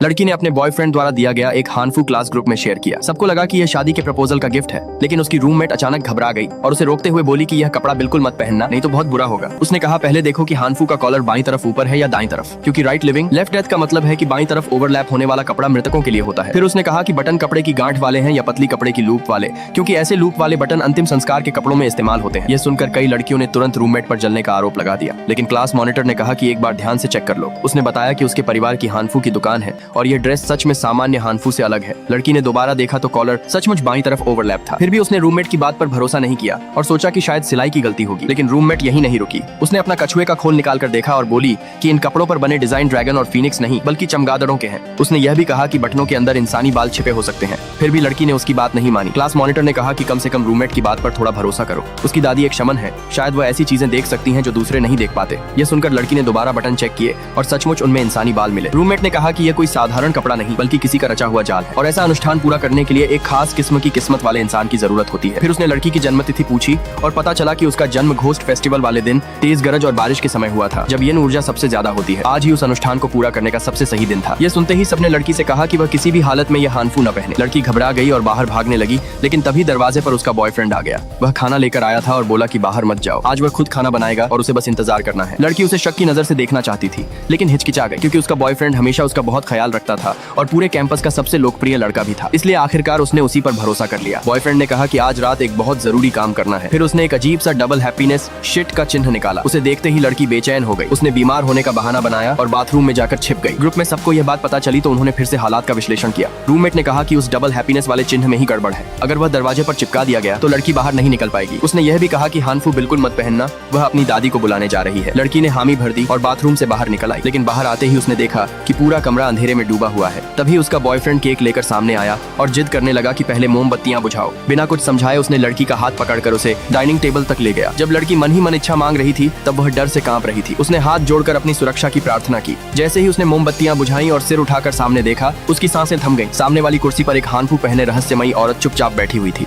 लड़की ने अपने बॉयफ्रेंड द्वारा दिया गया एक हानफू क्लास ग्रुप में शेयर किया। सबको लगा कि यह शादी के प्रपोजल का गिफ्ट है, लेकिन उसकी रूममेट अचानक घबरा गई और उसे रोकते हुए बोली कि यह कपड़ा बिल्कुल मत पहनना, नहीं तो बहुत बुरा होगा। उसने कहा, पहले देखो कि हानफू का कॉलर बाईं तरफ ऊपर है या दाईं तरफ, क्योंकि राइट लिविंग लेफ्ट डेथ का मतलब है कि बाईं तरफ ओवरलैप होने वाला कपड़ा मृतकों के लिए होता है। फिर उसने कहा कि बटन कपड़े की गांठ वाले हैं या पतली कपड़े की लूप वाले, क्योंकि ऐसे लूप वाले बटन अंतिम संस्कार के कपड़ों में इस्तेमाल होते हैं। यह सुनकर कई लड़कियों ने तुरंत रूममेट पर जलने का आरोप लगा दिया, लेकिन क्लास मॉनिटर ने कहा कि एक बार ध्यान से चेक कर लो। उसने बताया कि उसके परिवार की हानफू की दुकान है और यह ड्रेस सच में सामान्य हानफू से अलग है। लड़की ने दोबारा देखा तो कॉलर सचमुच बाईं तरफ ओवरलैप था। फिर भी उसने रूममेट की बात पर भरोसा नहीं किया और सोचा कि शायद सिलाई की गलती होगी, लेकिन रूममेट यही नहीं रुकी। उसने अपना कछुए का खोल निकाल कर देखा और बोली कि इन कपड़ों पर बने डिजाइन ड्रैगन और फीनिक्स नहीं बल्कि चमगादड़ों के हैं। उसने यह भी कहा कि बटनों के अंदर इंसानी बाल छिपे हो सकते हैं। फिर भी लड़की ने उसकी बात नहीं मानी। क्लास मॉनिटर ने कहा कि कम से कम रूममेट की बात पर थोड़ा भरोसा करो। उसकी दादी एक शमन है, शायद वह ऐसी चीजें देख सकती हैं जो दूसरे नहीं देख पाते। यह सुनकर लड़की ने दोबारा बटन चेक किए और सचमुच उनमें इंसानी बाल मिले। रूममेट ने कहा कि यह कोई साधारण कपड़ा नहीं बल्कि किसी का रचा हुआ जाल है और ऐसा अनुष्ठान पूरा करने के लिए एक खास किस्म की किस्मत वाले इंसान की जरूरत होती है। फिर उसने लड़की की जन्मतिथि पूछी और पता चला कि उसका जन्म घोस्ट फेस्टिवल वाले दिन तेज गरज और बारिश के समय हुआ था, जब यह ऊर्जा सबसे ज्यादा होती है। आज ही उस अनुष्ठान को पूरा करने का सबसे सही दिन था। यह सुनते ही सबने लड़की से कहा कि वह किसी भी हालत में यह हानफू न पहने। लड़की घबरा गई और बाहर भागने लगी, लेकिन तभी दरवाजे पर उसका बॉयफ्रेंड आ गया। वह खाना लेकर आया था और बोला कि बाहर मत जाओ, आज वह खुद खाना बनाएगा और उसे बस इंतजार करना है। लड़की उसे शक की नजर से देखना चाहती थी, लेकिन हिचकिचा गई, क्योंकि उसका बॉयफ्रेंड हमेशा उसका बहुत ख्याल रखता था और पूरे कैंपस का सबसे लोकप्रिय लड़का भी था। इसलिए आखिरकार उसने उसी पर भरोसा कर लिया। बॉयफ्रेंड ने कहा कि आज रात एक बहुत जरूरी काम करना है। फिर उसने एक अजीब सा डबल हैप्पीनेस शिट का चिन्ह निकाला। उसे देखते ही लड़की बेचैन हो गई। उसने बीमार होने का बहाना बनाया और बाथरूम में जाकर छिप गई। ग्रुप में सबको यह बात पता चली तो उन्होंने फिर से हालात का विश्लेषण किया। रूममेट ने कहा कि उस डबल हैप्पीनेस वाले चिन्ह में ही गड़बड़ है। अगर वह दरवाजे पर चिपका दिया गया तो लड़की बाहर नहीं निकल पाएगी। उसने यह भी कहा कि हानफू बिल्कुल मत पहनना, वह अपनी दादी को बुलाने जा रही है। लड़की ने हामी भर दी और बाथरूम से बाहर निकल आई, लेकिन बाहर आते ही उसने देखा कि पूरा कमरा अंधेरे में डूबा हुआ है। तभी उसका बॉयफ्रेंड केक लेकर सामने आया और जिद करने लगा कि पहले मोमबत्तियां बुझाओ। बिना कुछ समझाए उसने लड़की का हाथ पकड़कर उसे डाइनिंग टेबल तक ले गया। जब लड़की मन ही मन इच्छा मांग रही थी तब वह डर से कांप रही थी। उसने हाथ जोड़कर अपनी सुरक्षा की प्रार्थना की। जैसे ही उसने मोमबत्तियां बुझाई और सिर उठाकर सामने देखा, उसकी सांसें थम गईं। सामने वाली कुर्सी पर एक हानफू पहने रहस्यमयी औरत चुपचाप बैठी हुई थी।